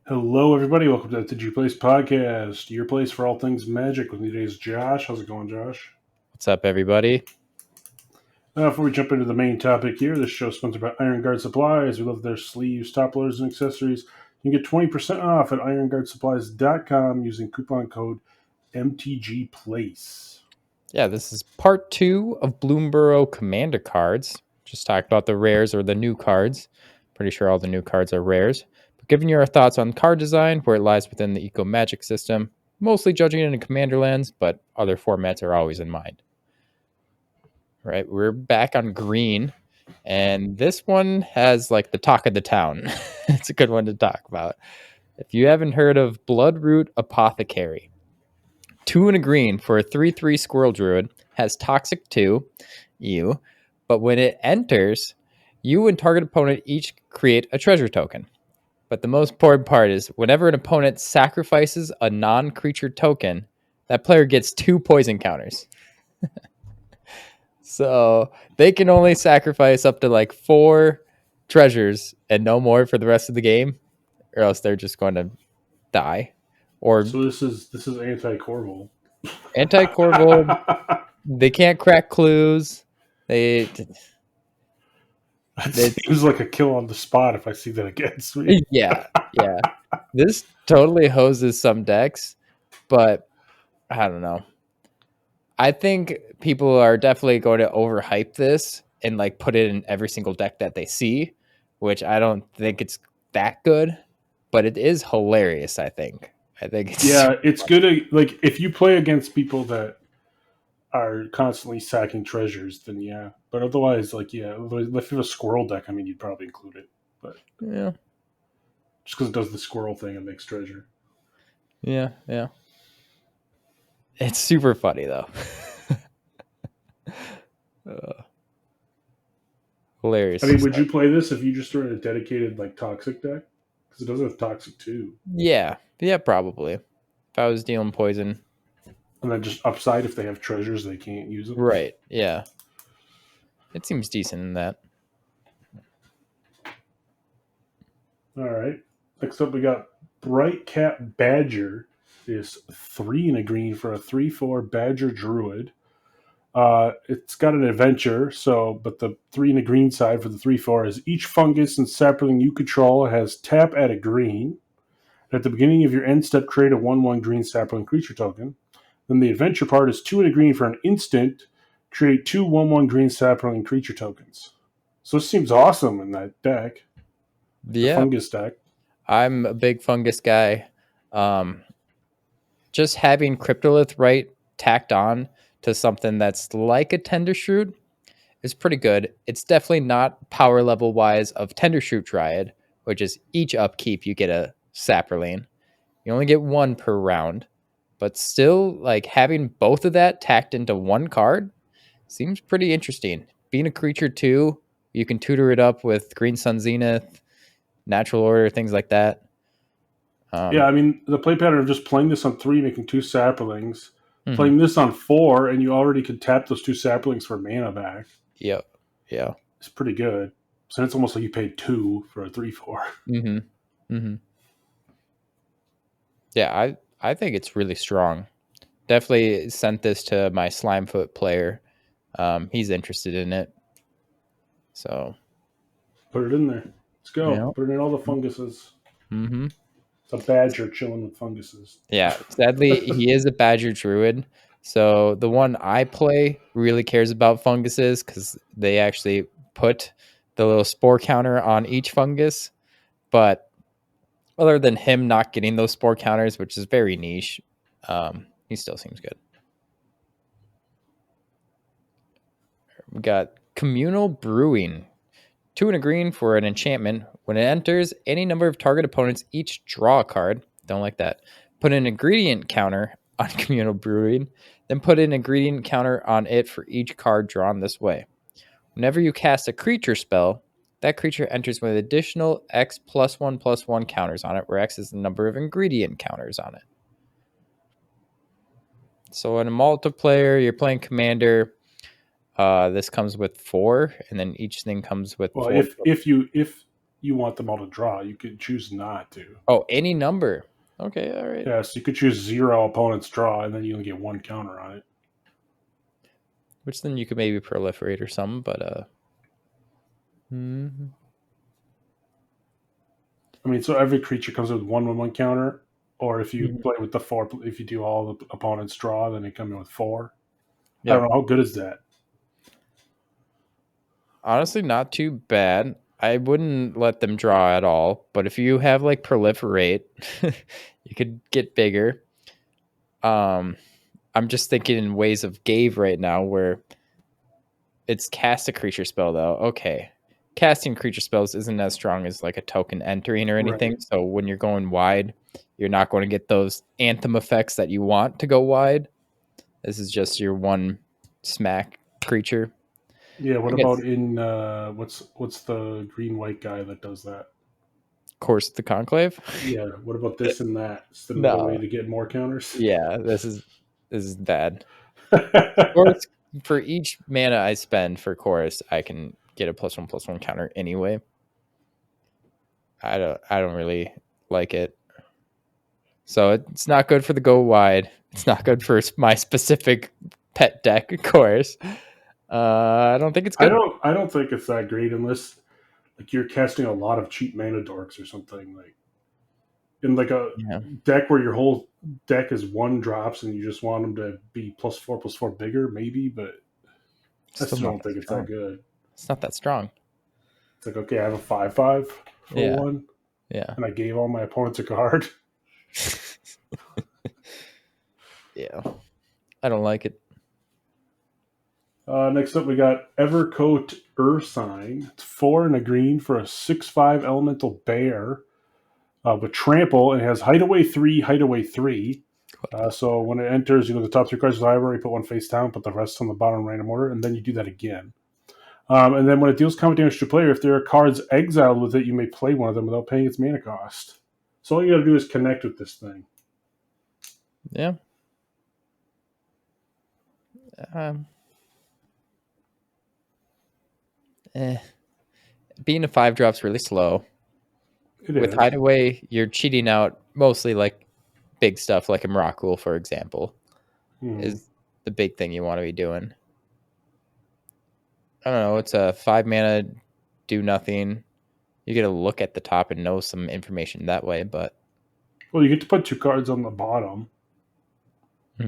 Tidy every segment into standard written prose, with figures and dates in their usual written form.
Hello, everybody. Welcome to the MTG Place podcast, your place for all things magic. With me today is Josh. How's it going, Josh? What's up, everybody? Before we jump into the main topic here, this show is sponsored by Ironguard Supplies. We love their sleeves, top loaders, and accessories. You can get 20% off at ironguardsupplies.com using coupon code MTG Place. Yeah, this is part 2 of Bloomburrow Commander cards. Just talked about the rares or the new cards. Pretty sure all the new cards are rares. But giving you our thoughts on card design, where it lies within the Eco Magic system, mostly judging it in Commander lands, but other formats are always in mind. Right, we're back on green, and this one has like the talk of the town. It's a good one to talk about. If you haven't heard of Bloodroot Apothecary, 2 and a green for a 3/3 Squirrel Druid, has Toxic 2, but when it enters, you and target opponent each create a treasure token. But the most important part is whenever an opponent sacrifices a non-creature token, that player gets 2 poison counters. So they can only sacrifice up to like 4 treasures and no more for the rest of the game, or else they're just going to die. Or So this is anti-Corval. Anti-Corval, they can't crack clues. That seems like a kill on the spot if I see that against me. Yeah. This totally hoses some decks, but I don't know. I think people are definitely going to overhype this and like put it in every single deck that they see, which I don't think it's that good, but it is hilarious, I think. It's good. Like if you play against people that are constantly sacking treasures, then yeah. But otherwise, like if you have a squirrel deck, I mean, you'd probably include it. But yeah, just because it does the squirrel thing and makes treasure. Yeah. It's super funny though. Hilarious. I mean, would you play this if you just were in a dedicated like toxic deck? Because it does have toxic too. Yeah, probably. If I was dealing poison. And then just upside, if they have treasures, they can't use them. Right, yeah. It seems decent in that. All right. Next up, we got Bright Cat Badger. Is 3 and a green for a 3/4 Badger Druid. It's got an adventure, but the 3 and a green side for the 3/4 is each fungus and sapling you control has tap at a green. At the beginning of your end step, create a 1/1 green sapling creature token. Then the adventure part is 2 and a green for an instant. Create 2 1/1 green sapling creature tokens. So this seems awesome in that deck. Yeah. The fungus deck. I'm a big fungus guy. Just having Cryptolith right tacked on to something that's like a Tender Shroot is pretty good. It's definitely not power level wise of Tender Shroot Dryad, which is each upkeep you get a Saproling. You only get 1 per round. But still, like having both of that tacked into 1 card seems pretty interesting. Being a creature too, you can tutor it up with Green Sun Zenith, Natural Order, things like that. I mean, the play pattern of just playing this on 3, making 2 saplings, playing this on 4, and you already could tap those 2 saplings for mana back. Yep. Yeah. It's pretty good. So it's almost like you paid 2 for a 3/4. Yeah, I think it's really strong. Definitely sent this to my Slimefoot player. He's interested in it. So put it in there. Let's go. Yeah. Put it in all the funguses. It's a badger chilling with funguses. Yeah, sadly, he is a badger druid. So the one I play really cares about funguses because they actually put the little spore counter on each fungus. But other than him not getting those spore counters, which is very niche, he still seems good. We got Communal Brewing. 2 and a green for an enchantment. When it enters, any number of target opponents each draw a card. Don't like that. Put an ingredient counter on Communal Brewing. Then put an ingredient counter on it for each card drawn this way. Whenever you cast a creature spell, that creature enters with additional X +1/+1 counters on it, where X is the number of ingredient counters on it. So in a multiplayer, you're playing Commander. This comes with 4, and then each thing comes with Well, 4. if you want them all to draw, you could choose not to. Oh, any number. Okay, all right. Yeah, so you could choose 0 opponents draw, and then you only get 1 counter on it. Which then you could maybe proliferate or something, but I mean, so every creature comes with 1/1 counter, or if you Mhm. play with the 4, if you do all the opponents draw, then they come in with 4. I Yeah. don't know how good is that. Honestly, not too bad. I wouldn't let them draw at all, but if you have like proliferate, you could get bigger. I'm just thinking in ways of Gave right now where it's cast a creature spell though. Okay. Casting creature spells isn't as strong as like a token entering or anything. Right. So when you're going wide, you're not going to get those anthem effects that you want to go wide. This is just your one smack creature. Yeah. What I guess about in what's the green white guy that does that? Course the Conclave. Yeah. What about this and that? Is there another way No. to get more counters? Yeah, this is bad. Chorus, for each mana I spend for chorus, I can get a +1/+1 counter anyway. I don't really like it. So it's not good for the go wide. It's not good for my specific pet deck, of course. I don't think it's good. I don't think it's that great unless like you're casting a lot of cheap mana dorks or something like in like a Yeah, deck where your whole deck is 1 drops and you just want them to be +4/+4 bigger, maybe, but I still still not don't that think it's that strong. good. It's not that strong. It's like, okay, I have a 5/5 for Yeah, 1, yeah, and I gave all my opponents a card. yeah. I don't like it. Next up, we got Evercoat Ursine. It's 4 and a green for a 6/5 elemental bear with trample, and it has hideaway 3, hideaway 3. So when it enters, you go to the top 3 cards of the library, put 1 face down, put the rest on the bottom random order, and then you do that again. And then when it deals combat damage to a player, if there are cards exiled with it, you may play one of them without paying its mana cost. So all you got to do is connect with this thing. Yeah. Um, Being a 5-drop's really slow. It With is. Hideaway, you're cheating out mostly like big stuff like a Miracle, for example, is the big thing you want to be doing. I don't know. It's a 5 mana, do nothing. You get to look at the top and know some information that way, but Well, you get to put 2 cards on the bottom,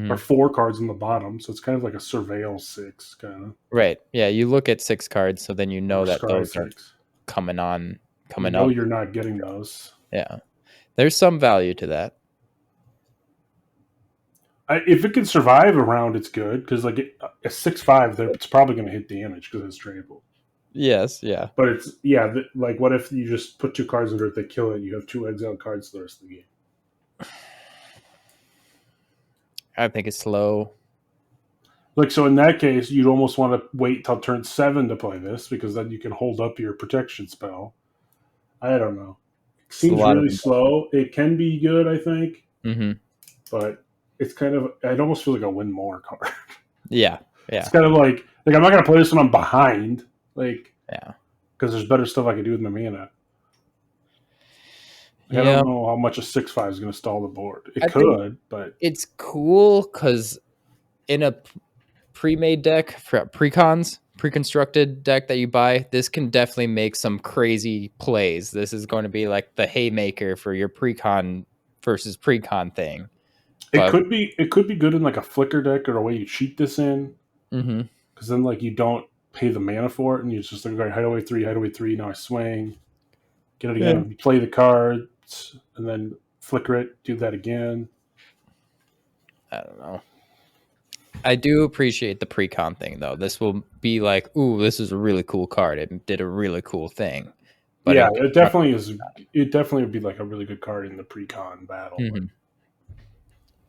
or 4 cards on the bottom, so it's kind of like a surveil 6, kind of. Right. Yeah, you look at 6 cards, so then you know Or that scry those are 6. coming You know up. you're not getting those. Yeah. There's some value to that. If it can survive a round, it's good, because like a 6/5, it's probably going to hit damage because it's trample. Yes, yeah. But it's, yeah, like what if you just put 2 cards under it, they kill it, you have 2 exiled cards the rest of the game? I think it's slow. Like, so in that case, you'd almost want to wait till turn 7 to play this, because then you can hold up your protection spell. I don't know. It It's a seems lot of really slow. It can be good, I think, but it's kind of, I'd almost feel like a win more card. Yeah. Yeah. It's kind of like I'm not going to play this when I'm behind, like, Yeah. because there's better stuff I can do with my mana. Like, I Yeah. don't know how much a 6/5 is going to stall the board. It I think could, but it's cool because in a pre-made deck, for pre-constructed deck that you buy, this can definitely make some crazy plays. This is going to be like the haymaker for your pre-con versus pre-con thing. it But could be good in like a flicker deck or a way you cheat this in, because then like you don't pay the mana for it, and you just like, okay, hideaway 3, hideaway 3. Now I swing, get it again. You play the cards, and then flicker it. Do that again. I don't know. I do appreciate the pre-con thing though. This will be like, ooh, this is a really cool card. It did a really cool thing. But Yeah, it definitely is. It definitely would be like a really good card in the pre-con battle.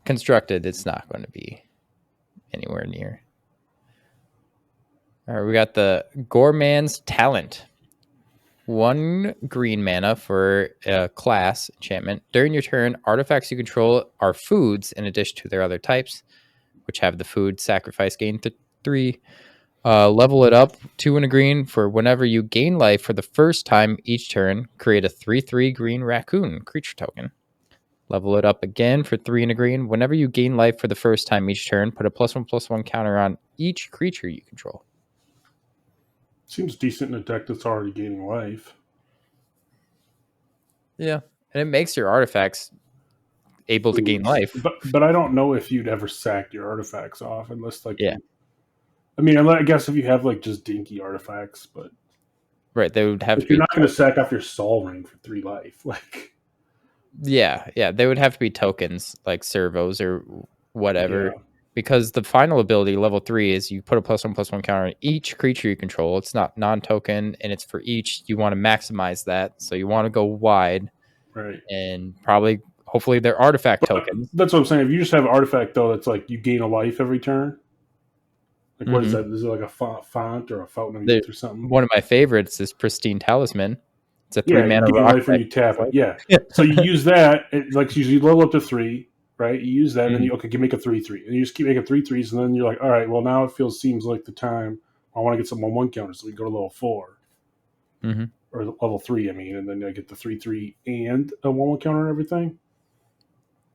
Constructed, it's not going to be anywhere near. All right, we got the Gorman's Talent. 1 green mana for a class enchantment. During your turn, artifacts you control are foods in addition to their other types, which have the food sacrifice gain to 3. Level it up 2 and a green for whenever you gain life for the first time each turn. Create a 3/3 green raccoon creature token. Level it up again for 3 and a green. Whenever you gain life for the first time each turn, put a +1/+1 counter on each creature you control. Seems decent in a deck that's already gaining life. Yeah, and it makes your artifacts able to gain life. But I don't know if you'd ever sack your artifacts off unless like Yeah, I mean, I guess if you have like just dinky artifacts, but right. They would have to if you're be. not going to sack off your Sol Ring for 3 life, like Yeah. They would have to be tokens like servos or whatever. yeah, Because the final ability, level 3, is you put a +1/+1 counter on each creature you control. It's not non-token, and it's for each. You want to maximize that, so you want to go wide, right. and probably, hopefully, they're artifact But tokens. that's what I'm saying. If you just have an artifact though, that's like you gain a life every turn. Like what is Mm-hmm. that? Is it like a font or a fountain of youth or something? One of my favorites is Pristine Talisman. It's a 3 Yeah, you mana gain rock life when that you tap it. life. Yeah. So you use that. Like you level up to 3, right? You use that, and then Mm, you okay, can make a 3/3, and you just keep making 3/3s, and then you're like, all right, well now it seems like the time I want to get some 1/1 counters, so we go to level 4 mm-hmm. or level 3, I mean, and then I get the 3/3 and a 1/1 counter and everything.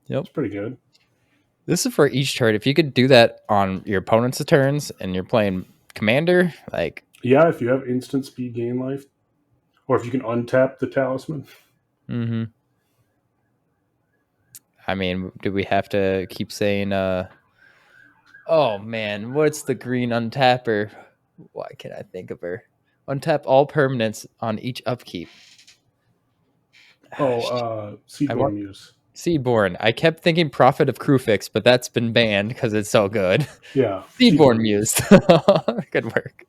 Yep. It's pretty good. This is for each turn. If you could do that on your opponent's turns and you're playing commander, like, Yeah, if you have instant speed gain life, or if you can untap the talisman. mm-hmm. I mean, do we have to keep saying, oh man, what's the green untapper? Why can't I think of her? Untap all permanents on each upkeep. Oh, I want Seedborn Muse. Seedborn. I kept thinking Prophet of Krufix, but that's been banned because it's so good. Yeah, Seedborn Muse. Good work.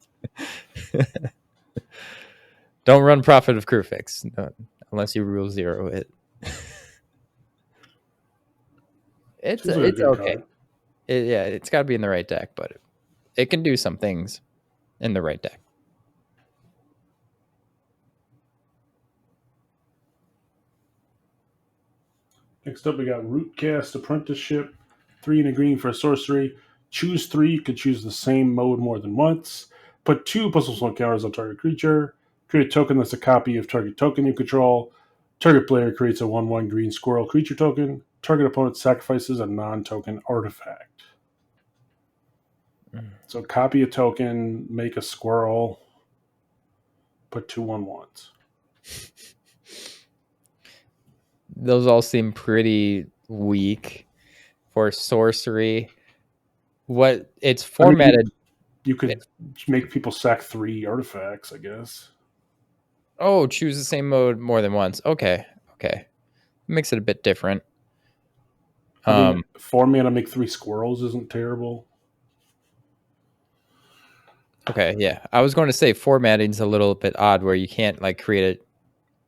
Don't run Prophet of Krufix unless you rule 0 it. Seems like a It's good okay. card. Yeah, it's got to be in the right deck, but it can do some things in the right deck. Next up, we got Rootcast Apprenticeship. 3 and a green for a sorcery. Choose 3. You could choose the same mode more than once. Put 2 +1 counters on target creature. Create a token that's a copy of target token you control. Target player creates a 1/1 green squirrel creature token. Target opponent sacrifices a non token artifact. So copy a token, make a squirrel, put 2/1/1s. Those all seem pretty weak for sorcery. What it's formatted. You could make people sack 3 artifacts, I guess. Oh, choose the same mode more than once. Okay. Makes it a bit different. I mean, 4 mana make 3 squirrels isn't terrible. Okay, yeah. I was going to say formatting's a little bit odd where you can't like create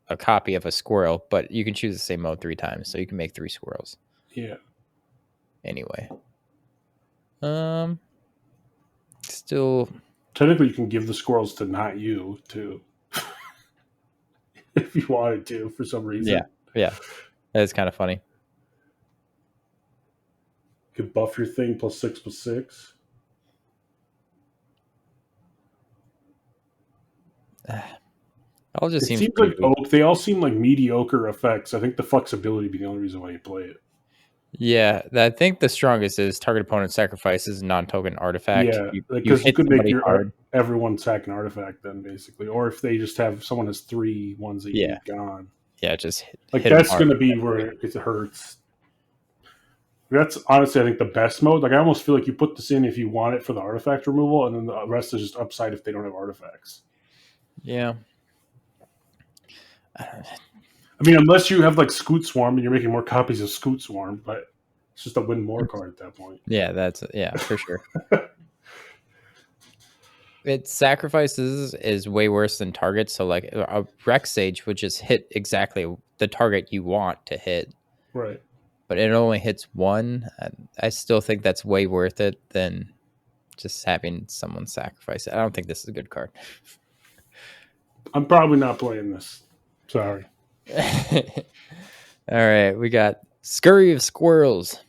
a copy of a squirrel, but you can choose the same mode 3 times, so you can make 3 squirrels. Yeah. Anyway. Still Technically, you can give the squirrels to not you, too. If you wanted to, for some reason. Yeah. That's kind of funny. You could buff your thing +6/6. All just It seems seems pretty like weak. they all seem like mediocre effects. I think the flexibility would be the only reason why you play it. Yeah, I think the strongest is target opponent sacrifices a non-token artifact. Yeah, You because you hit could make somebody your hard. everyone sack an artifact then, basically, or if they just have someone has 3 ones that you Yeah, need gone. yeah, just Like hit them that's hard. going to be where it hurts. That's honestly, I think, the best mode. Like I almost feel like you put this in if you want it for the artifact removal, and then the rest is just upside if they don't have artifacts. Yeah. I mean, unless you have like Scoot Swarm and you're making more copies of Scoot Swarm, but it's just a win more card at that point. Yeah, for sure. It sacrifices is way worse than target. So like a Rex Sage would just hit exactly the target you want to hit, Right. but it only hits one. I still think that's way worth it than just having someone sacrifice it. I don't think this is a good card. I'm probably not playing this. Sorry. All right, we got Scurry of Squirrels.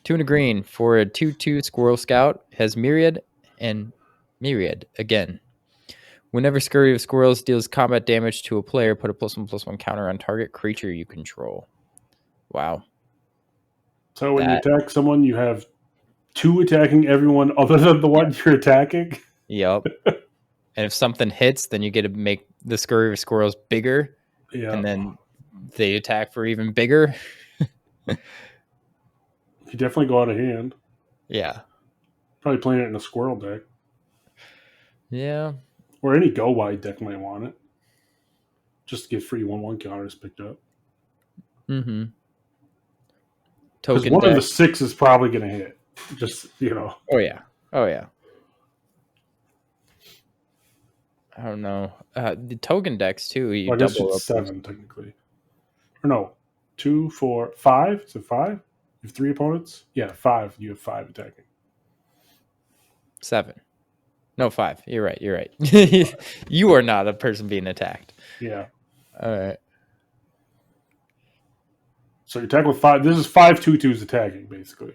2 and a green for a 2/2 Squirrel Scout. Has Myriad and Myriad again. Whenever Scurry of Squirrels deals combat damage to a player, put a +1/+1 counter on target creature you control. Wow. So when you attack someone, you have 2 attacking everyone other than the one you're attacking. Yep. And if something hits, then you get to make the Scurry of Squirrels bigger. Yeah. And then they attack for even bigger. You definitely go out of hand. Yeah. Probably playing it in a squirrel deck. Yeah. Or any go wide deck might want it. Just to get free 1/1 counters picked up. Mm-hmm. Because Token one deck. of the 6 is probably going to hit. Just, Oh, yeah. Oh, yeah. I don't know. The token decks, too. You I guess double it's up 7, technically. Or no. 2, 4, 5? Is it 5? You have 3 opponents? Yeah, 5. You have 5 attacking. 7. No, 5. You're right. You're right. You are not a person being attacked. Yeah. All right. So you attack with 5. This is 5 2/2s attacking, basically.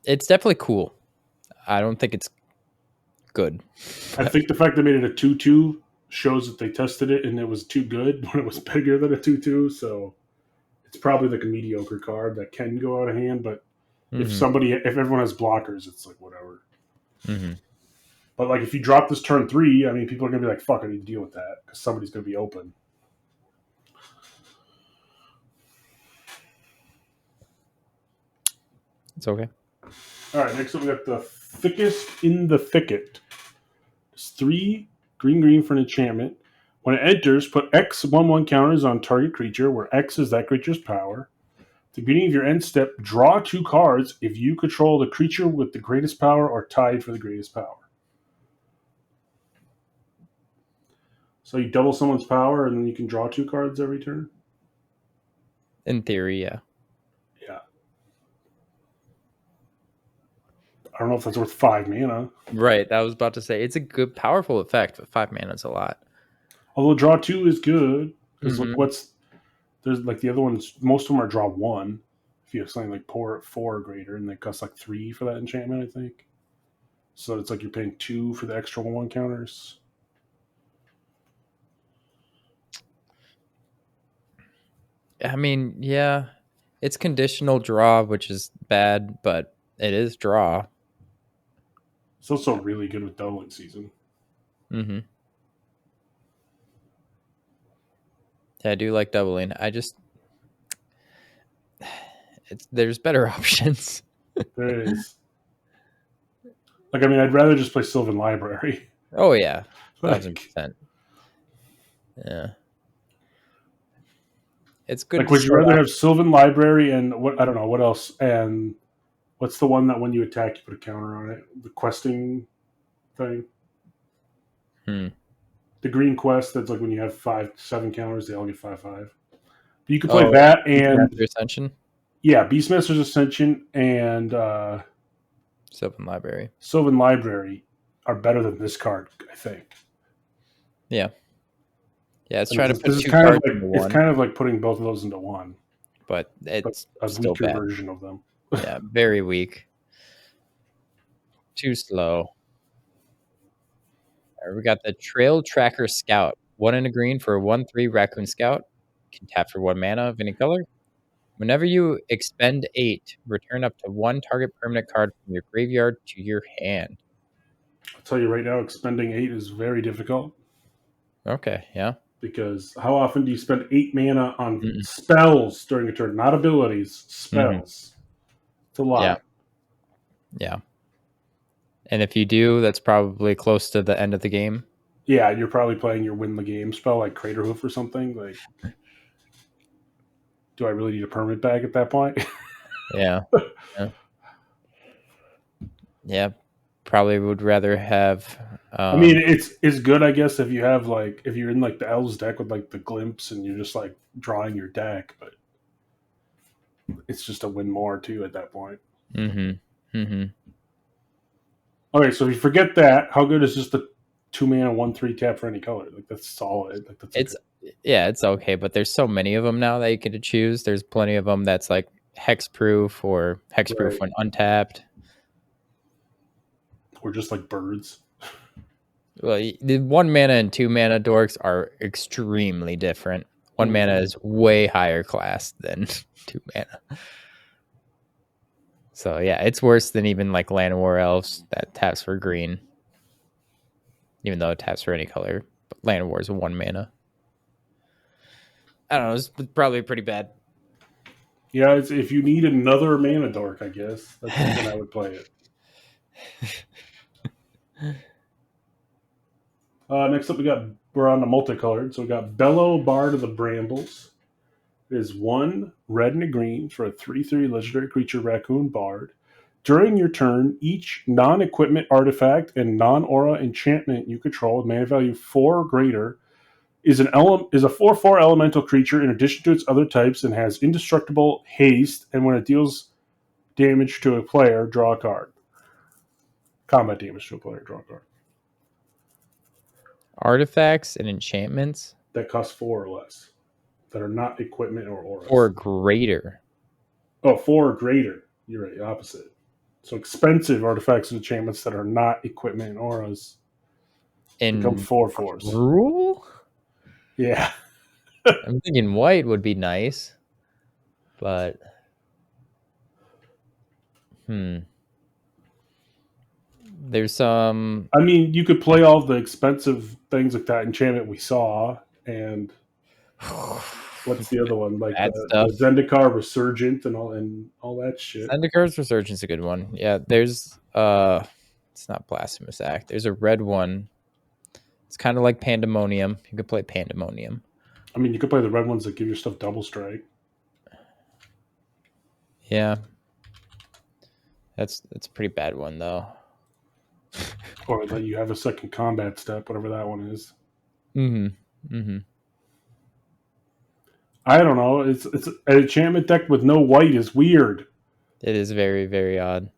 It's definitely cool. I don't think it's good. I think the fact they made it a 2/2 shows that they tested it and it was too good when it was bigger than a 2/2. So it's probably like a mediocre card that can go out of hand. But if everyone has blockers, it's like whatever. Mm-hmm. But like if you drop this turn 3, I mean, people are gonna be like, "Fuck, I need to deal with that," because somebody's gonna be open. It's okay. All right, next up we got the Thickest in the Thicket. It's 3 green for an enchantment. When it enters, put X 1/1 counters on target creature, where X is that creature's power. At the beginning of your end step, draw 2 cards if you control the creature with the greatest power or tied for the greatest power. So you double someone's power and then you can draw 2 cards every turn? In theory, yeah. Yeah. I don't know if that's worth 5 mana. Right. I was about to say it's a good, powerful effect, but 5 mana is a lot. Although draw 2 is good. Because there's like the other ones, most of them are draw 1. If you have something like 4 or greater, and they cost like 3 for that enchantment, I think. So it's like you're paying 2 for the extra 1/1 counters. I mean, yeah, it's conditional draw, which is bad, but it is draw. It's also really good with doubling season. Mm-hmm. Yeah, I do like doubling. There's better options. There is. Like, I mean, I'd rather just play Sylvan Library. Oh yeah, Like, 1000%. Yeah, it's good. like, would you rather have Sylvan Library and what? I don't know what else. And what's the one that when you attack, you put a counter on it? The questing thing. The green quest. That's like when you have 5-7 counters, they all get 5/5. You can play that and Ascension. Yeah, Beastmaster's Ascension and Sylvan Library. Sylvan Library are better than this card, I think. Yeah. Yeah, it's And trying to put this 2 kind cards of like, into one. It's kind of like putting both of those into one. But it's a still weaker bad. version of them. Yeah, very weak. Too slow. All right, we got the Trail Tracker Scout. 1 in a green for a 1/3 Raccoon Scout. You can tap for 1 mana of any color. Whenever you expend 8, return up to 1 target permanent card from your graveyard to your hand. I'll tell you right now, expending 8 is very difficult. Okay, yeah. Because how often do you spend 8 mana on spells during a turn? Not abilities, spells. It's a lot. Yeah. And if you do, that's probably close to the end of the game. Yeah, you're probably playing your win the game spell like Craterhoof or something. Like, do I really need a permanent bag at that point? Yeah. Yeah. Probably would rather have. I mean, it's good, I guess, if you have like if you're in like the Elves deck with like the Glimps and you're just like drawing your deck, but it's just a win more too at that point. Okay, so if you forget that, how good is just the 2 mana 1/3 tap for any color? Like that's solid. Like that's it's okay, but there's so many of them now that you get to choose. There's plenty of them that's like hexproof or hexproof when untapped. Or just like birds. Well, the 1 mana and 2 mana dorks are extremely different. 1 mana is way higher class than 2 mana. So yeah, it's worse than even like Land of War Elves that taps for green. Even though it taps for any color. But Land of War is 1 mana. I don't know, it's probably pretty bad. Yeah, if you need another mana dork, I guess that's when I would play it. Next up, we're on the multicolored. So we got Bellow Bard of the Brambles. It is 1 red and a green for a 3/3 legendary creature raccoon bard. During your turn, each non-equipment artifact and non-aura enchantment you control with mana value 4 or greater is a 4/4 elemental creature in addition to its other types and has indestructible haste. And when it deals damage to a player, draw a card. Combat damage to a player, draw a card. Artifacts and enchantments That cost 4 or less. That are not equipment or auras. or greater. Oh, 4 or greater. You're right, opposite. So expensive artifacts and enchantments that are not equipment and auras become 4/4s. Rule? Yeah. I'm thinking white would be nice, but there's some. I mean, you could play all the expensive things like that enchantment we saw, and what's the other one? Like the Zendikar Resurgent and all that shit. Zendikar's Resurgent's a good one. Yeah, there's it's not Blasphemous Act. There's a red one. It's kind of like Pandemonium. You could play Pandemonium. I mean, you could play the red ones that give your stuff double strike. Yeah. That's a pretty bad one though. Or that you have a second combat step, whatever that one is. I don't know. It's an enchantment deck with no white is weird. It is very, very odd.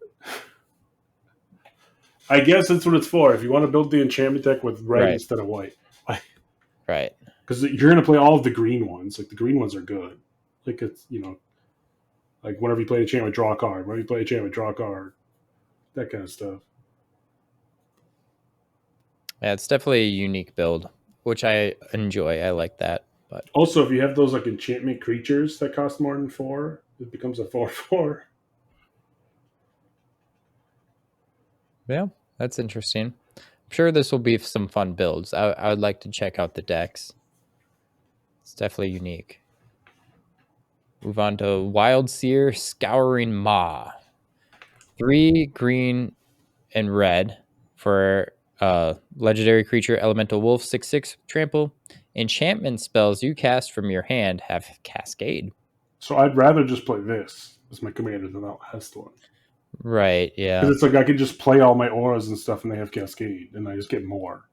I guess that's what it's for. If you want to build the enchantment deck with red instead of white. Right. Because you're going to play all of the green ones. Like, the green ones are good. Like, it's, like, whenever you play enchantment, draw a card. Whenever you play enchantment, draw a card. That kind of stuff. Yeah, it's definitely a unique build, which I enjoy. I like that. But also, if you have those, like, enchantment creatures that cost more than 4, it becomes a 4/4. Yeah, that's interesting. I'm sure this will be some fun builds. I would like to check out the decks. It's definitely unique. Move on to Wild Seer Scouring Maw. 3 green and red for legendary creature Elemental Wolf 6/6 trample. Enchantment spells you cast from your hand have Cascade. So I'd rather just play this as my commander than that last one. Right, yeah. Because it's like I could just play all my auras and stuff and they have Cascade and I just get more.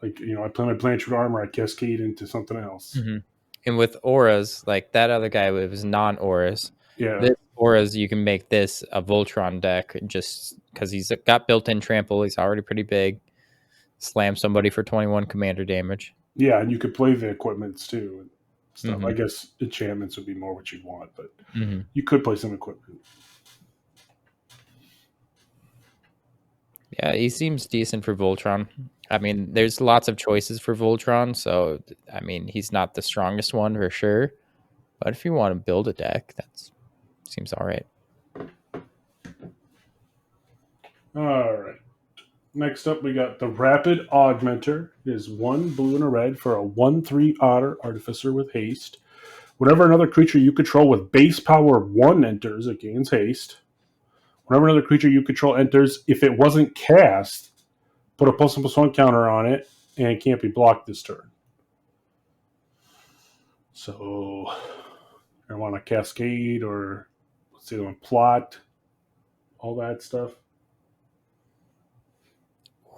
Like, I play my Blanchard Armor, I Cascade into something else. Mm-hmm. And with auras, like that other guy was non-auras. Yeah. This auras, you can make this a Voltron deck just because he's got built-in trample. He's already pretty big. Slam somebody for 21 commander damage. Yeah, and you could play the equipments too and stuff. Mm-hmm. I guess enchantments would be more what you'd want, but you could play some equipment. Yeah, he seems decent for Voltron. I mean, there's lots of choices for Voltron, so, I mean, he's not the strongest one for sure. But if you want to build a deck, that seems all right. All right. Next up, we got the Rapid Augmenter. It is 1 blue and a red for a 1/3 Otter Artificer with haste. Whenever another creature you control with base power 1 enters, it gains haste. Whenever another creature you control enters, if it wasn't cast, put a +1/+1 counter on it, and it can't be blocked this turn. So, I want a Cascade or, let's see, plot, all that stuff.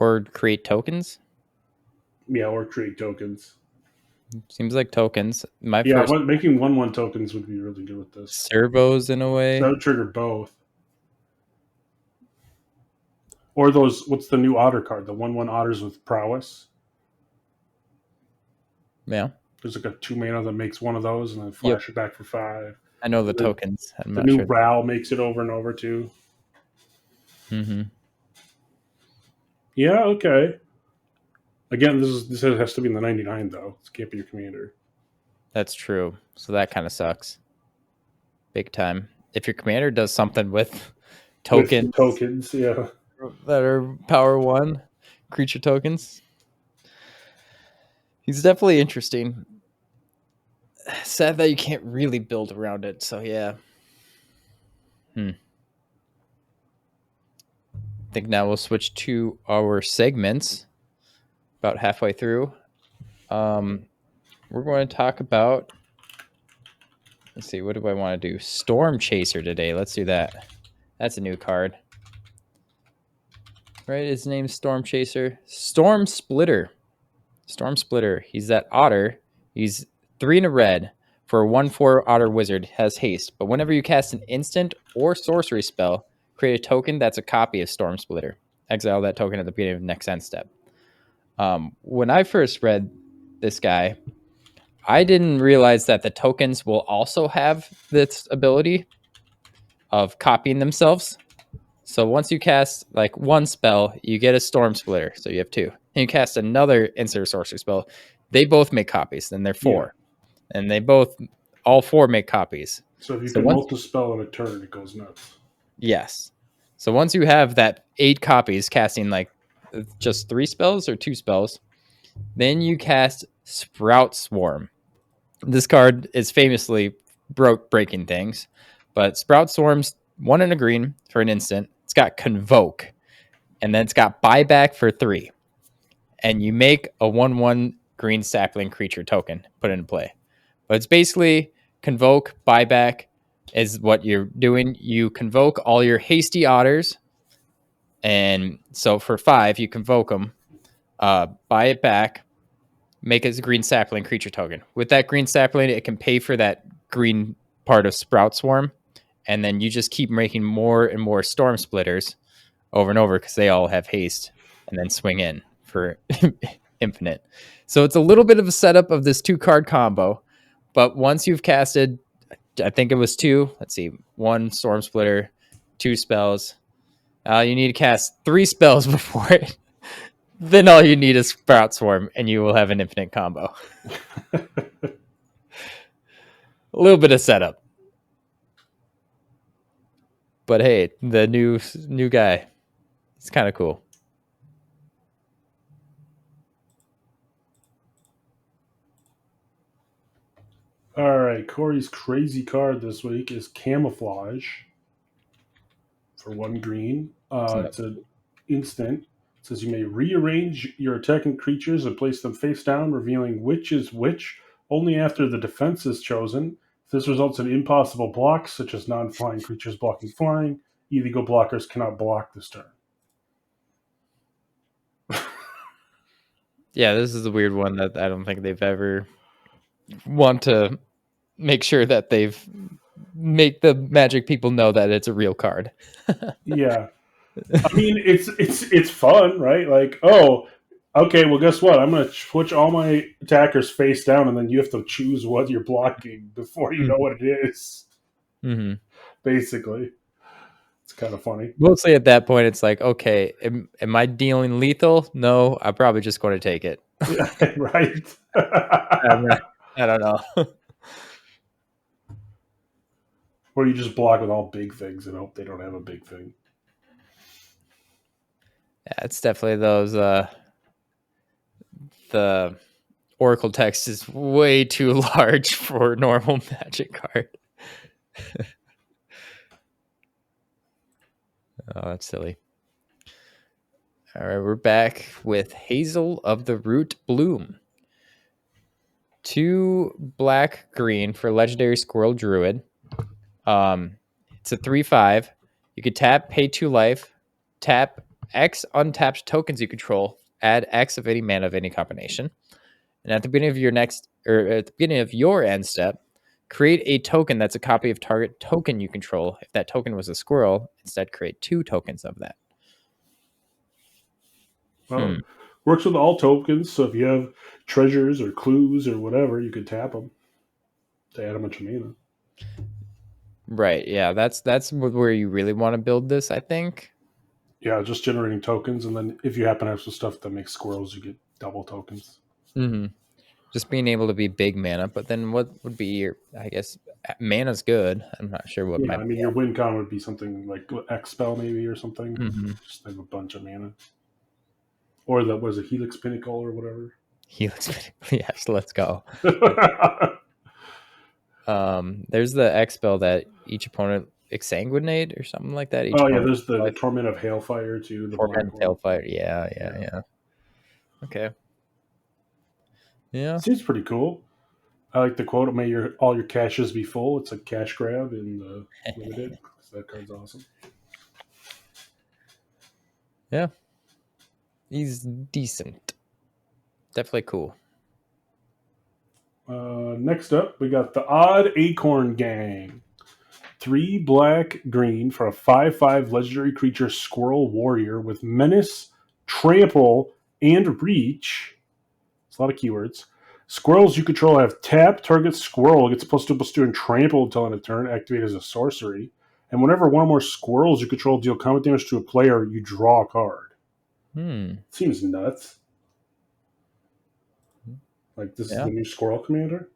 Or create tokens? Yeah, or create tokens. Seems like tokens. Making 1/1 tokens would be really good with this. Servos in a way. So that would trigger both. Or those, what's the new otter card? The 1/1 otters with prowess. Yeah. There's like a 2 mana that makes one of those and then flash it back for 5. I know the tokens. The new Ral makes it over and over too. Mm-hmm. Yeah, okay. Again, this has to be in the 99 though. This can't be your commander. That's true. So that kind of sucks. Big time. If your commander does something with With tokens tokens, yeah. that are power 1 creature tokens, he's definitely interesting. Sad that you can't really build around it. So yeah. I think now we'll switch to our segments. About halfway through, we're going to talk about. Let's see, what do I want to do? Storm Chaser today. Let's do that. That's a new card, right? His name's Storm Chaser. Storm Splitter. Storm Splitter. He's that otter. He's 3 in a red for a 1/4 otter wizard. Has haste, but whenever you cast an instant or sorcery spell, create a token that's a copy of Storm Splitter. Exile that token at the beginning of the next end step. When I first read this guy, I didn't realize that the tokens will also have this ability of copying themselves. So once you cast like one spell, you get a Storm Splitter. So you have 2. And you cast another instant or sorcery spell. They both make copies. Then they're 4. Yeah. And all 4 make copies. So if you So can once, multi-spell in a turn, it goes nuts. yes. So once you have that 8 copies casting like just 3 spells or 2 spells, then you cast Sprout Swarm. This card is famously breaking things, but Sprout Swarm's 1 in a green for an instant. It's got Convoke, and then it's got Buyback for 3. And you make a 1/1 green sapling creature token, put it into play. But it's basically Convoke, Buyback is what you're doing. You convoke all your hasty otters, and so for 5, you convoke them, buy it back, make it a green sapling creature token. With that green sapling, it can pay for that green part of Sprout Swarm, and then you just keep making more and more Storm Splitters over and over because they all have haste, and then swing in for infinite. So it's a little bit of a setup of this 2-card combo, but once you've casted, I think it was 2. Let's see, 1 Storm Splitter, 2 spells. You need to cast 3 spells before it. Then all you need is Sprout Swarm, and you will have an infinite combo. A little bit of setup, but hey, the new guy, it's kind of cool. All right, Corey's crazy card this week is Camouflage for 1 green. It's an instant. It says you may rearrange your attacking creatures and place them face down, revealing which is which only after the defense is chosen. If this results in impossible blocks, such as non-flying creatures blocking flying, illegal blockers cannot block this turn. Yeah, this is a weird one that I don't think they've ever want to make sure that they've make the Magic people know that it's a real card. Yeah, I mean it's fun, right? Like, oh, okay, well, guess what? I'm going to switch all my attackers face down, and then you have to choose what you're blocking before you know what it is. Mm-hmm. Basically, it's kind of funny. Mostly at that point, it's like, okay, am I dealing lethal? No, I'm probably just going to take it. Right? I don't know. Or you just block with all big things and hope they don't have a big thing. Yeah, it's definitely those. The Oracle text is way too large for a normal Magic card. Oh, that's silly. All right, we're back with Hazel of the Root Bloom. 2 black green for Legendary Squirrel Druid. It's a 3/5. You could tap, pay 2 life, tap X untapped tokens you control, add X of any mana of any combination. And at the beginning of your end step, create a token that's a copy of target token you control. If that token was a squirrel, instead create 2 tokens of that. Well, works with all tokens. So if you have treasures or clues or whatever, you could tap them to add a bunch of mana. Right. Yeah. That's where you really want to build this, I think. Yeah, just generating tokens, and then if you happen to have some stuff that makes squirrels, you get double tokens. Mm-hmm. Just being able to be big mana, but then what would be your? I guess mana's good. I'm not sure what Yeah, might I be. mean your win con would be something like X spell maybe or something. Mm-hmm. Just have a bunch of mana, or the was it Helix Pinnacle or whatever. Helix. Yes, let's go. There's the X spell that each opponent exsanguinate or something like that. Each Oh yeah, opponent there's the Torment of Hailfire too, the black torment one. tailfire. Yeah, yeah, Yeah, yeah. Okay. Yeah. seems pretty cool. I like the quote: "May your all your caches be full." It's a cash grab in the limited. So that card's awesome. Yeah. He's decent. Definitely cool. Next up, we got the Odd Acorn Gang. 3 black green for a 5/5 legendary creature squirrel warrior with menace, trample, and reach. It's a lot of keywords. Squirrels you control have tap, target squirrel gets +2/+2 and trample until end of turn, activate as a sorcery. And whenever one or more squirrels you control deal combat damage to a player, you draw a card. Seems nuts. Like this is Yeah. the new squirrel commander.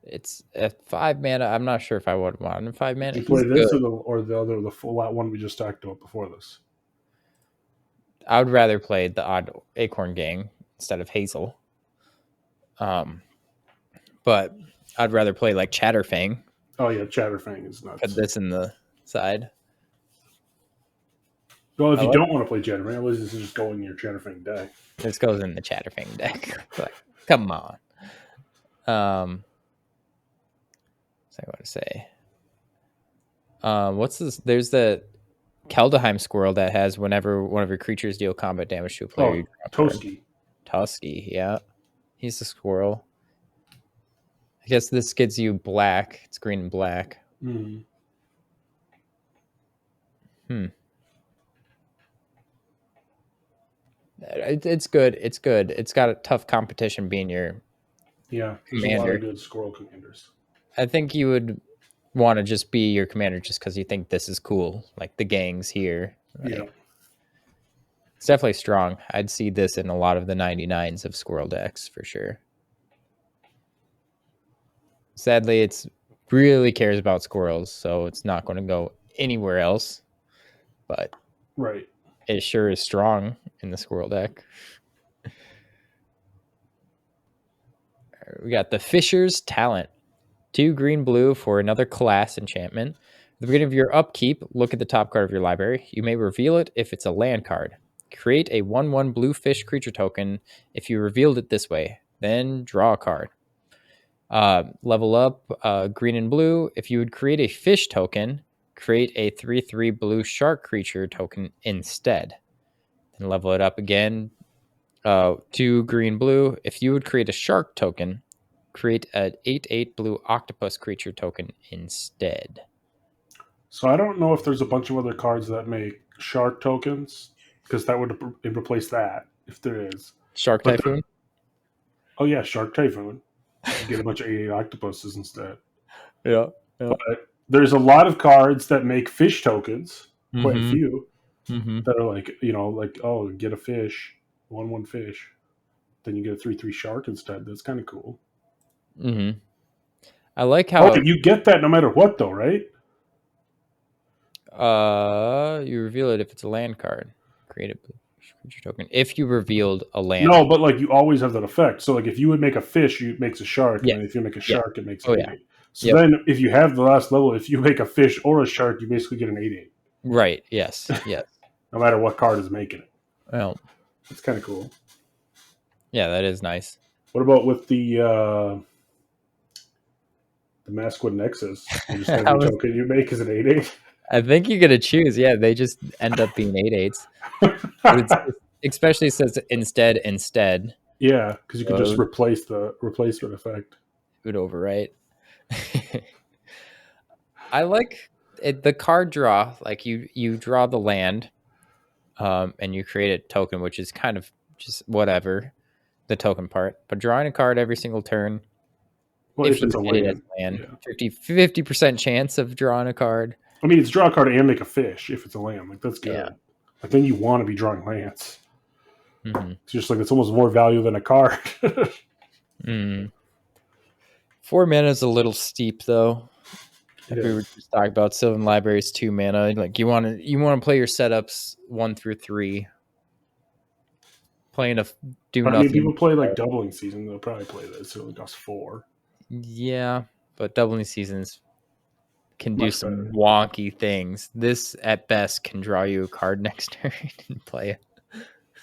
It's at 5 mana. I'm not sure if I would want him 5 mana. You He's play this good. or the other, the full one we just talked about before this. I would rather play the Odd Acorn Gang instead of Hazel. But I'd rather play like Chatterfang. Oh yeah, Chatterfang is nuts. Put this in the side. Well, if I you like don't want to play Chatterfang, at least this is just going in your Chatterfang deck. this goes in the Chatterfang deck. But come on. So I want to say. What's this? There's the Kaldheim squirrel that has whenever one of your creatures deal combat damage to a player, you Oh, draw a card. Toski. Tusky, yeah. He's the squirrel. I guess this gets you black. It's green and black. Mm. It's good. It's good. It's got a tough competition being your Yeah, there's a lot commander. of good squirrel commanders. I think you would want to just be your commander just because you think this is cool. Like the gang's here. Right? Yeah. It's definitely strong. I'd see this in a lot of the 99s of squirrel decks for sure. Sadly, it's really cares about squirrels, so it's not going to go anywhere else. But right, it sure is strong in the squirrel deck. We got the Fisher's Talent. 2 green blue for another class enchantment. At the beginning of your upkeep, look at the top card of your library. You may reveal it if it's a land card. Create a 1/1 blue fish creature token if you revealed it this way. Then draw a card. Level up green and blue. If you would create a fish token, create a 3/3 blue shark creature token instead. Then level it up again. 2 green blue. If you would create a shark token, create an 8/8 blue octopus creature token instead. so I don't know if there's a bunch of other cards that make shark tokens because that would replace that if there is. Shark But Typhoon? Oh yeah, Shark Typhoon. You get a bunch of 88 octopuses instead. Yeah. But there's a lot of cards that make fish tokens. Quite a Mm-hmm. few Mm-hmm. that are like like oh, get a fish, 1/1 fish, then you get a 3/3 shark instead. That's kind of cool. Mm-hmm. I like how Oh, you get that no matter what, though, right? you reveal it if it's a land card. Create a creature token. If you revealed a land. No, but like you always have that effect. So like if you would make a fish, it makes a shark, Yeah. and then if you make a Yeah. shark, it makes Oh, an yeah. 8/8. So then if you have the last level, if you make a fish or a shark, you basically get an 8/8. Right. Yes. Yes. No matter what card is making it. Well, It's kind of cool. yeah, that is nice. What about with the Masquid Nexus? You just have your token you make is an 8/8. I think you get to choose. Yeah, they just end up being 8/8s. It's, especially since instead. Yeah, because you could just replace the replacement effect. It would overwrite. I like it, the card draw. Like you draw the land, and you create a token, which is kind of just whatever the token part. But drawing a card every single turn. Well, if it's you a hit it as land, land, 50% chance of drawing a card. I mean, it's draw a card and make a fish if it's a land. Like, that's Yeah. good. Like, then you want to be drawing lands. Mm-hmm. It's just like, it's almost more value than a card. 4 mana is a little steep, though. It If we were is. just talking about Sylvan Libraries 2 mana, like you want to play your setups 1 through 3. Playing do But I nothing. mean, people play like doubling season. They'll probably play this. So it only costs 4. Yeah, but doubling seasons can do Much some better. wonky things. This, at best, can draw you a card next turn and play it.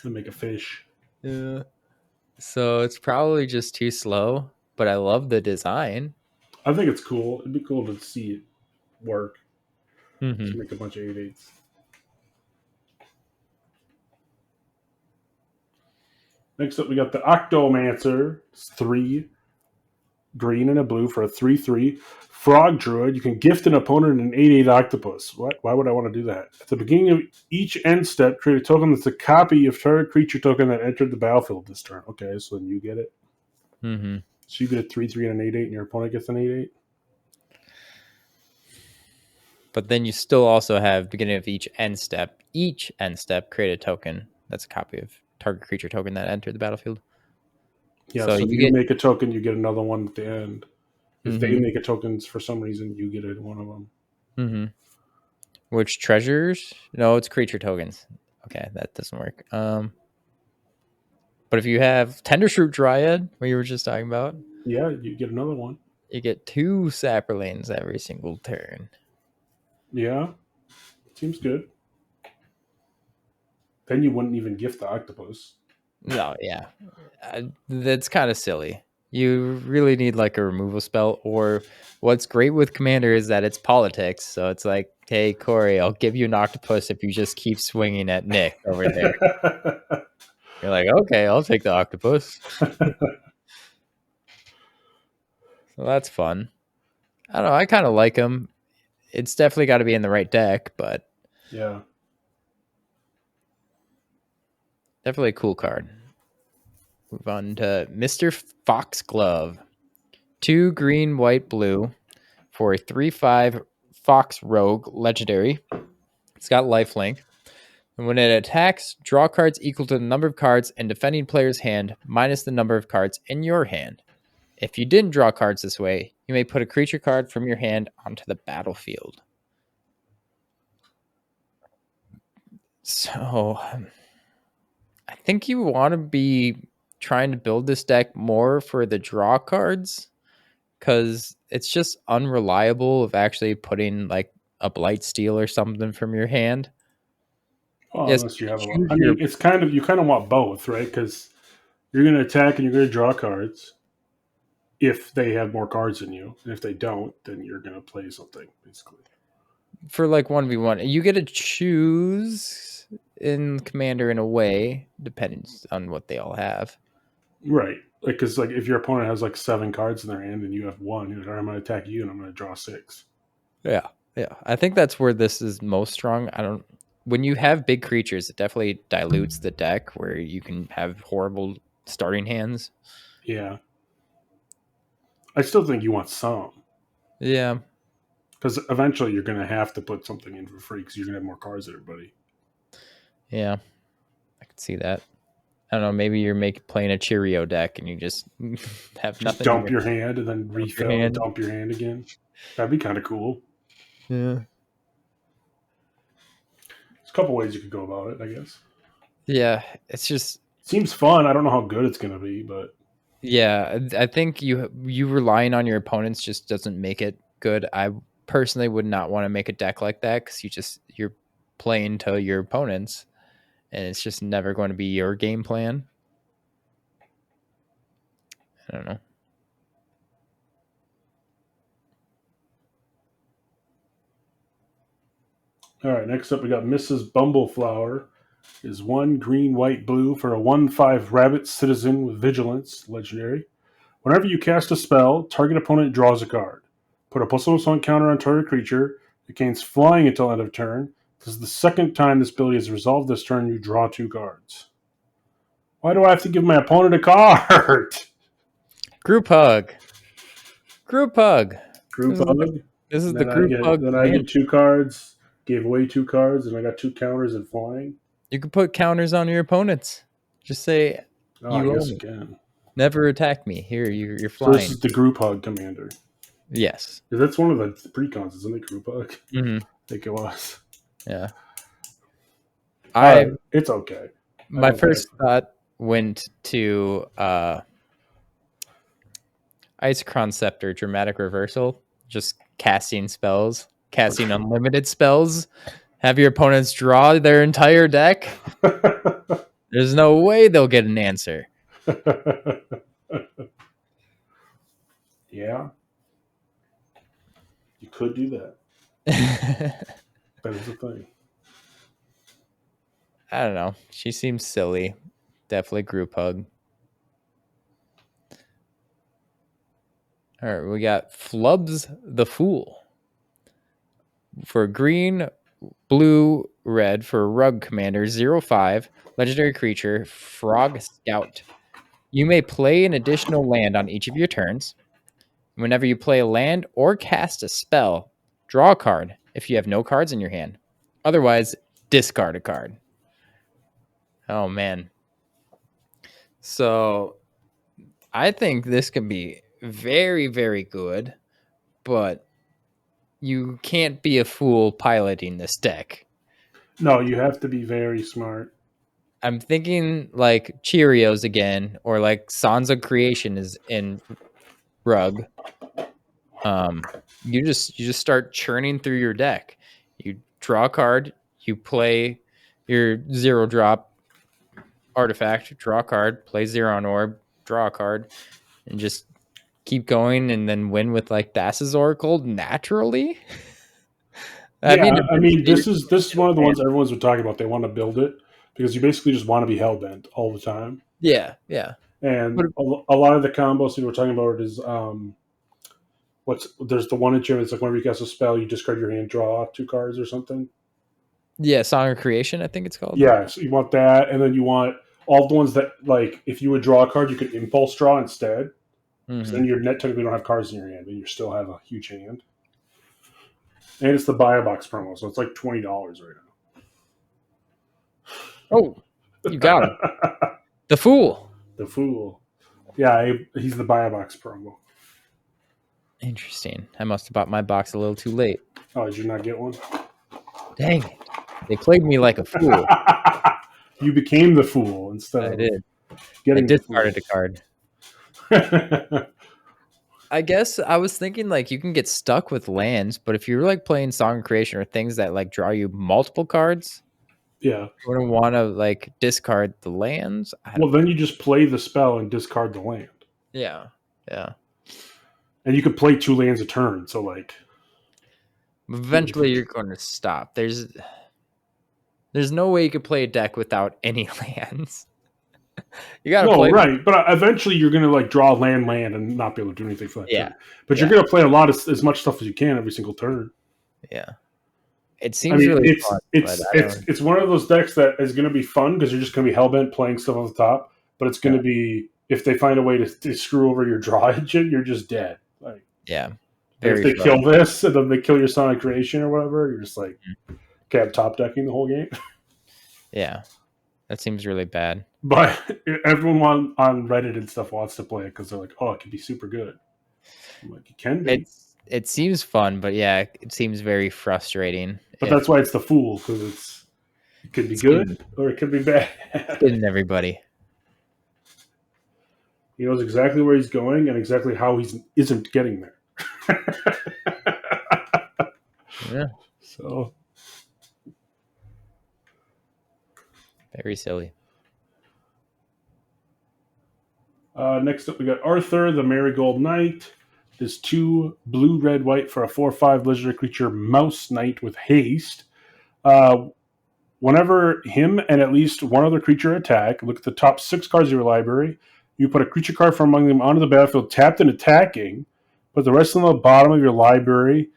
And make a fish. Yeah. So it's probably just too slow, but I love the design. I think it's cool. It'd be cool to see it work. Mm-hmm. Just make a bunch of 8/8s. Next up, we got the Octomancer. It's 3 green and a blue for a 3/3 frog druid. You can gift an opponent an 8/8 octopus. What? Why would I want to do that? At the beginning of each end step, create a token that's a copy of target creature token that entered the battlefield this turn. Okay, so then you get it. Mm-hmm. So you get a 3/3 and an 8/8, and your opponent gets an 8/8. But then you still also have beginning of each end step, create a token that's a copy of target creature token that entered the battlefield. Yeah, so if you make a token, you get another one at the end. If they make a token for some reason, you get one of them. Mm-hmm. Which treasures? No, it's creature tokens. Okay, that doesn't work. But if you have Tendershroot Dryad, what you were just talking about, yeah, you get another one. You get 2 Saprolanes every single turn. Yeah, seems good. Then you wouldn't even gift the octopus. No, yeah. That's kind of silly. You really need like a removal spell, or what's great with Commander is that it's politics. So it's like, hey, Corey, I'll give you an octopus if you just keep swinging at Nick over there. You're like, okay, I'll take the octopus. So that's fun. I don't know. I kind of like him. It's definitely got to be in the right deck, but yeah, definitely a cool card. Move on to Mr. Foxglove. 2 green, white, blue for a 3/5 Fox Rogue legendary. It's got lifelink. And when it attacks, draw cards equal to the number of cards in defending player's hand minus the number of cards in your hand. If you didn't draw cards this way, you may put a creature card from your hand onto the battlefield. So I think you want to be trying to build this deck more for the draw cards, because it's just unreliable of actually putting like a Blight Steel or something from your hand. well, Yes, unless you have I mean, it's kind of, you kind of want both, right? Because you're going to attack and you're going to draw cards if they have more cards than you. And if they don't, then you're going to play something, basically. For like 1v1, you get to choose in Commander in a way, depending on what they all have. Right. Like, because like if your opponent has like 7 cards in their hand and you have 1, you're like, all right, I'm going to attack you and I'm going to draw 6. Yeah. I think that's where this is most strong. When you have big creatures, it definitely dilutes the deck where you can have horrible starting hands. Yeah. I still think you want some. Yeah. Because eventually you're going to have to put something in for free because you're going to have more cards than everybody. Yeah. I can see that. I don't know. Maybe you're playing a Cheerio deck and you just have nothing. Dump your hand and then refill and dump your hand again. That'd be kind of cool. Yeah. There's a couple ways you could go about it, I guess. Yeah. It's just. Seems fun. I don't know how good it's going to be, but. Yeah. I think you relying on your opponents just doesn't make it good. I personally would not want to make a deck like that because you're playing to your opponents. And it's just never going to be your game plan. I don't know. All right, next up we got Mrs. Bumbleflower. Is 1 green, white, blue for a 1/5 rabbit citizen with vigilance, legendary. Whenever you cast a spell, target opponent draws a card. Put a +1/+1 counter on target creature. It gains flying until end of turn. This is the second time this ability is resolved this turn. You draw 2 cards. Why do I have to give my opponent a card? Group hug. Group hug. This is And the group hug I command. get 2 cards, gave away 2 cards, and I got 2 counters and flying. You can put counters on your opponents. Just say Oh, I you own guess me. again. Never attack me. Here, you're So this flying. is the group hug commander. Yes. That's one of the precons, isn't it? Group hug. Mm-hmm. I think it was. Yeah. It's okay. My first thought went to Ice Scepter, Dramatic Reversal, just casting spells, casting unlimited spells. Have your opponents draw their entire deck. There's no way they'll get an answer. Yeah. You could do that. That is a thing. I don't know. She seems silly. Definitely group hug. All right, we got Flubs the Fool. For green, blue, red for Rug Commander 05, legendary creature, Frog Scout. You may play an additional land on each of your turns. Whenever you play a land or cast a spell, draw a card if you have no cards in your hand. Otherwise, discard a card. Oh, man. So I think this could be very, very good, but you can't be a fool piloting this deck. No, you have to be very smart. I'm thinking like Cheerios again, or like Sansa Creation is in Rug. You just start churning through your deck. You draw a card, you play your 0-drop artifact, draw a card, play 0 on orb, draw a card, and just keep going, and then win with like Thassa's Oracle naturally. I mean, eventually this is one of the ones everyone's been talking about. They want to build it because you basically just want to be hellbent all the time. yeah. And But a lot of the combos we were talking about is there's the one enchantment. It's like whenever you cast a spell, you discard your hand, draw 2 cards or something. yeah, Song of Creation, I think it's called. Yeah, so you want that, and then you want all the ones that like if you would draw a card, you could impulse draw instead. Mm-hmm. Then your net technically don't have cards in your hand, and you still have a huge hand. And it's the buy a box promo, so it's like $20 right now. Oh, you got him. The Fool. The Fool. Yeah, he's the buy a box promo. Interesting. I must have bought my box a little too late. Oh, did you not get one? Dang it. They played me like a fool. You became the fool instead of getting I discarded a card. I guess I was thinking like you can get stuck with lands, but if you're like playing Song Creation or things that like draw you multiple cards, yeah, you wouldn't want to like discard the lands. Well, then you just play the spell and discard the land. Yeah. And you could play 2 lands a turn, so like eventually you're going to stop. There's no way you could play a deck without any lands. You gotta play right, but eventually you're gonna like draw land and not be able to do anything for that turn. But you're gonna play a lot of as much stuff as you can every single turn. Yeah, it seems really fun. It's one of those decks that is gonna be fun because you're just gonna be hellbent playing stuff on the top. But it's gonna be if they find a way to screw over your draw engine, you're just dead. Like if they kill this and then they kill your Sonic Creation or whatever, you're just like okay, I'm top decking the whole game. Yeah. That seems really bad. But everyone on Reddit and stuff wants to play it because they're like, oh, it could be super good. I'm like, it can be. It seems fun, but yeah, it seems very frustrating. But that's why it's the Fool, because it could be good or it could be bad. Getting everybody. He knows exactly where he's going and exactly how he isn't getting there. Yeah. So. Very silly. Next up, we got Arthur, the Marigold Knight. There's 2 blue, red, white for a 4/5 legendary creature, Mouse Knight with haste. Whenever him and at least one other creature attack, look at the top 6 cards of your library. You put a creature card from among them onto the battlefield, tapped and attacking. Put the rest on the bottom of your library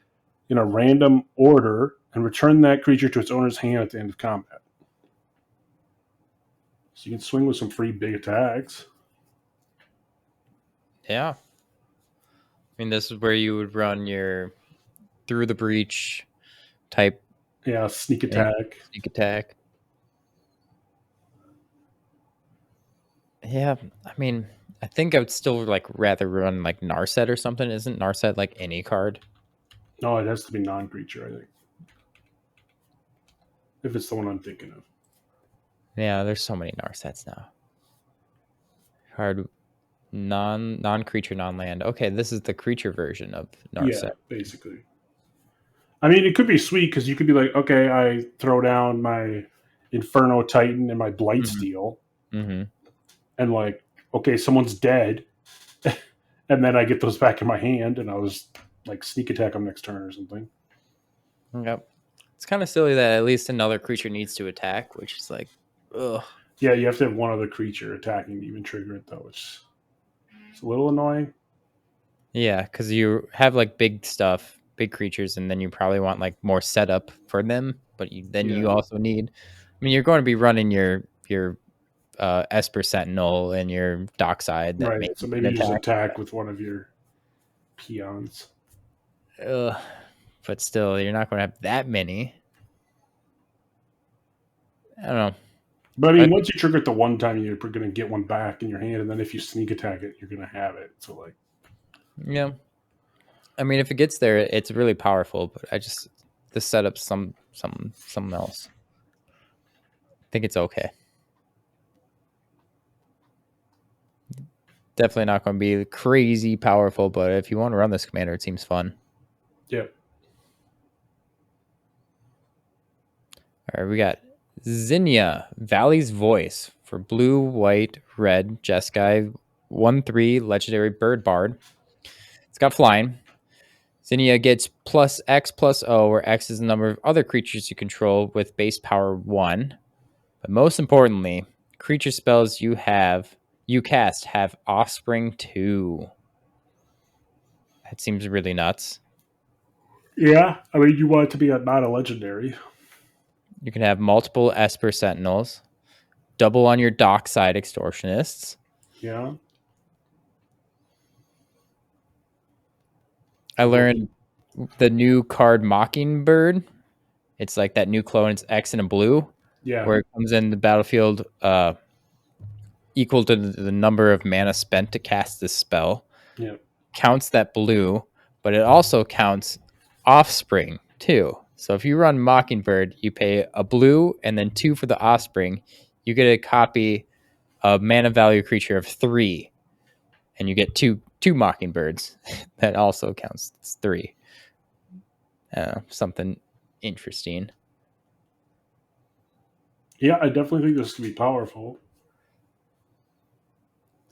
in a random order, and return that creature to its owner's hand at the end of combat. So you can swing with some free big attacks. Yeah. I mean, this is where you would run your through the breach type. Yeah, sneak attack. Sneak attack. Yeah, I mean, I think I would still like rather run like Narset or something. Isn't Narset like any card? No, it has to be non-creature, I think. If it's the one I'm thinking of. Yeah, there's so many Narsets now. Hard non-creature, non-land. Okay, this is the creature version of Narset. Yeah, basically. I mean, it could be sweet because you could be like, okay, I throw down my Inferno Titan and my Blightsteel, Mm-hmm. and like, okay, someone's dead, and then I get those back in my hand, and I was like sneak attack them next turn or something. Yep. It's kind of silly that at least another creature needs to attack, which is like, ugh. Yeah, you have to have one other creature attacking to even trigger it, though, which is a little annoying. Yeah, because you have like big stuff, big creatures, and then you probably want like more setup for them. But you also need. I mean, you're going to be running your Esper Sentinel and your Dockside. That Right. So maybe you just attack with one of your peons. Ugh. But still, you're not going to have that many. I don't know. But I mean, once you trigger it the one time, you're going to get one back in your hand, and then if you sneak attack it, you're going to have it. So like, yeah. I mean, if it gets there, it's really powerful. But the setup's something else. I think it's okay. Definitely not going to be crazy powerful, but if you want to run this commander, it seems fun. yeah. All right, we got Zinnia, Valley's Voice for blue, white, red, Jeskai, 1/3 legendary bird bard. It's got flying. Zinnia gets plus X plus O, where X is the number of other creatures you control with base power 1. But most importantly, creature spells you cast have offspring 2. That seems really nuts. Yeah. I mean, you want it to be not a legendary. You can have multiple Esper Sentinels, double on your Dockside Extortionists. Yeah. I learned the new card Mockingbird. It's like that new clone. It's X and a blue. Yeah. Where it comes in the battlefield equal to the number of mana spent to cast this spell. Yeah. Counts that blue, but it also counts offspring too. So if you run Mockingbird, you pay a blue and then 2 for the offspring. You get a copy of mana value creature of 3, and you get two Mockingbirds. That also counts. It's 3. Something interesting. Yeah, I definitely think this could be powerful.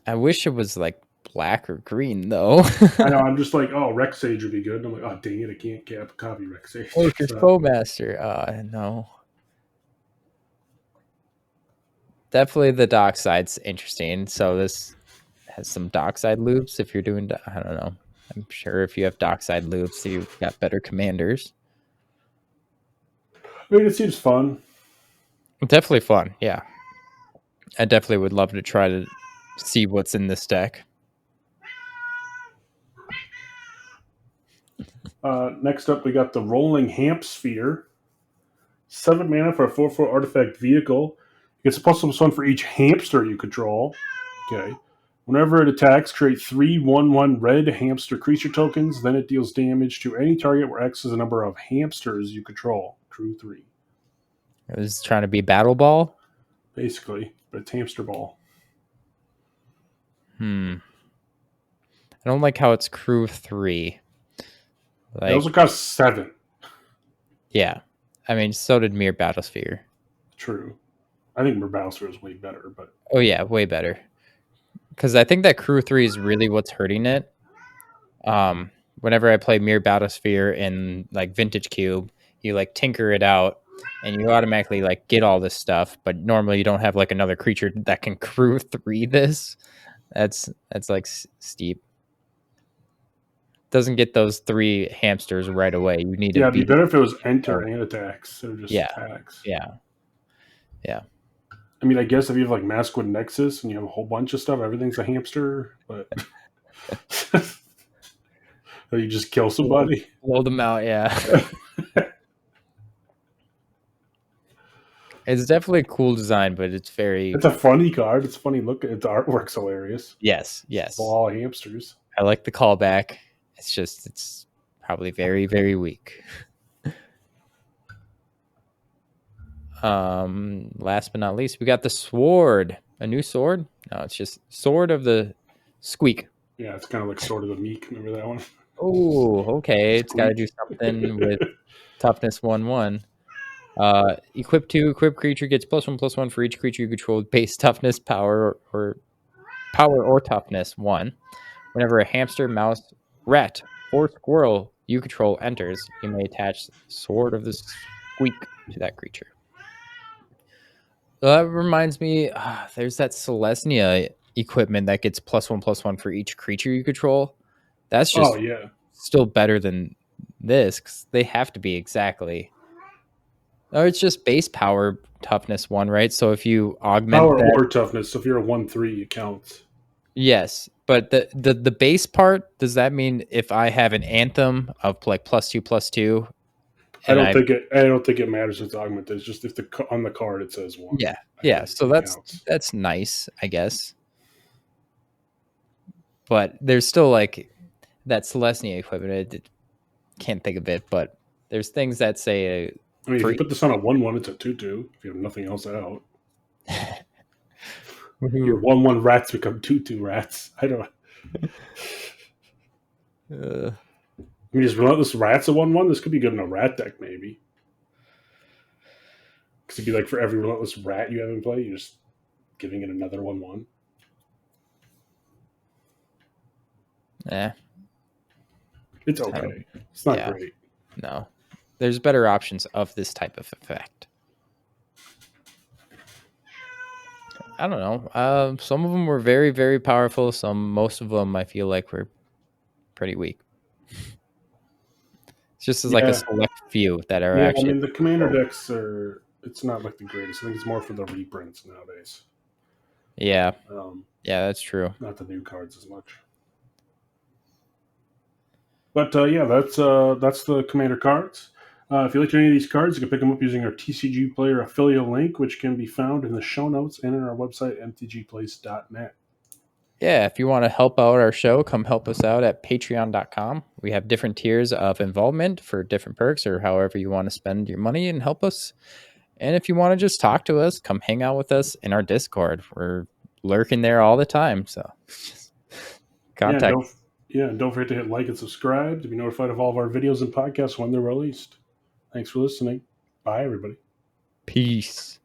I wish it was like black or green though. I know. I'm just like, oh, Rex Sage would be good. And I'm like, oh, dang it, I can't copy Rex Sage. Oh, it's your Foemaster. No. Definitely the Dockside's interesting. So this has some Dockside loops. If you're doing, I don't know. I'm sure if you have Dockside loops, you've got better commanders. I mean, it seems fun. Definitely fun. Yeah. I definitely would love to try to see what's in this deck. Next up, we got the Rolling Hamp Sphere. 7 mana for a 4/4 artifact vehicle. It gets a +1/+1 for each hamster you control. Okay. Whenever it attacks, create 3 1/1 red hamster creature tokens. Then it deals damage to any target where X is the number of hamsters you control. Crew 3. It was trying to be Battle Ball. Basically, but it's hamster ball. I don't like how it's crew 3. Like, it also costs 7. Yeah. I mean, so did Mere Battlesphere. True. I think Mere Battlesphere is way better, but... Oh, yeah, way better. Because I think that crew 3 is really what's hurting it. Whenever I play Mere Battlesphere in, like, Vintage Cube, you, like, tinker it out, and you automatically, like, get all this stuff, but normally you don't have, like, another creature that can crew 3 this. That's like, steep. Doesn't get those 3 hamsters right away. You need to it'd be better if it was enter and attacks instead of just attacks. Yeah. I mean, I guess if you have like Maskwood Nexus and you have a whole bunch of stuff, everything's a hamster, but Or you just kill somebody. Blow them out, yeah. It's definitely a cool design, but it's very... It's a funny card. It's funny look. Its artwork's hilarious. Yes. Ball hamsters. I like the callback. It's probably very, very weak. Last but not least, we got the sword. A new sword? No, it's just Sword of the Squeak. Yeah, it's kind of like Sword of the Meek. Remember that one? Oh, okay. It's got to do something with toughness 1/1. Equip 2. Equip creature gets +1/+1 for each creature you control with base toughness, power or toughness 1. Whenever a hamster, mouse, rat, or squirrel you control enters, you may attach Sword of the Squeak to that creature. That reminds me, there's that Selesnya equipment that gets +1/+1 for each creature you control. That's just still better than this, because they have to be exactly. Or it's just base power toughness 1, right? So if you augment power that, or toughness, so if you're a 1/3, it counts. yes, but the base part, does that mean if I have an anthem of like +2/+2? I don't think it matters if it's augmented. It's just if on the card it says 1. Yeah. So that's nice, I guess. But there's still like that Selesnya equipment. I can't think of it, but there's things that say. I mean, if you put this on a 1/1, it's a 2/2. If you have nothing else out, your 1/1 rats become 2/2 rats. I don't. I mean, just Relentless Rats a 1/1. This could be good in a rat deck, maybe. Because it'd be like for every Relentless Rat you have in play, you're just giving it another 1/1. Yeah. It's okay. It's not great. No. There's better options of this type of effect. I don't know. Some of them were very, very powerful. Most of them I feel like were pretty weak. It's just like a select few that are actually. I mean, the commander decks are. It's not like the greatest. I think it's more for the reprints nowadays. Yeah. Yeah, that's true. Not the new cards as much. But that's the commander cards. If you like any of these cards, you can pick them up using our TCG Player affiliate link, which can be found in the show notes and in our website, mtgplace.net. Yeah, if you want to help out our show, come help us out at patreon.com. We have different tiers of involvement for different perks or however you want to spend your money and help us. And if you want to just talk to us, come hang out with us in our Discord. We're lurking there all the time, so contact. And don't forget to hit like and subscribe to be notified of all of our videos and podcasts when they're released. Thanks for listening. Bye, everybody. Peace.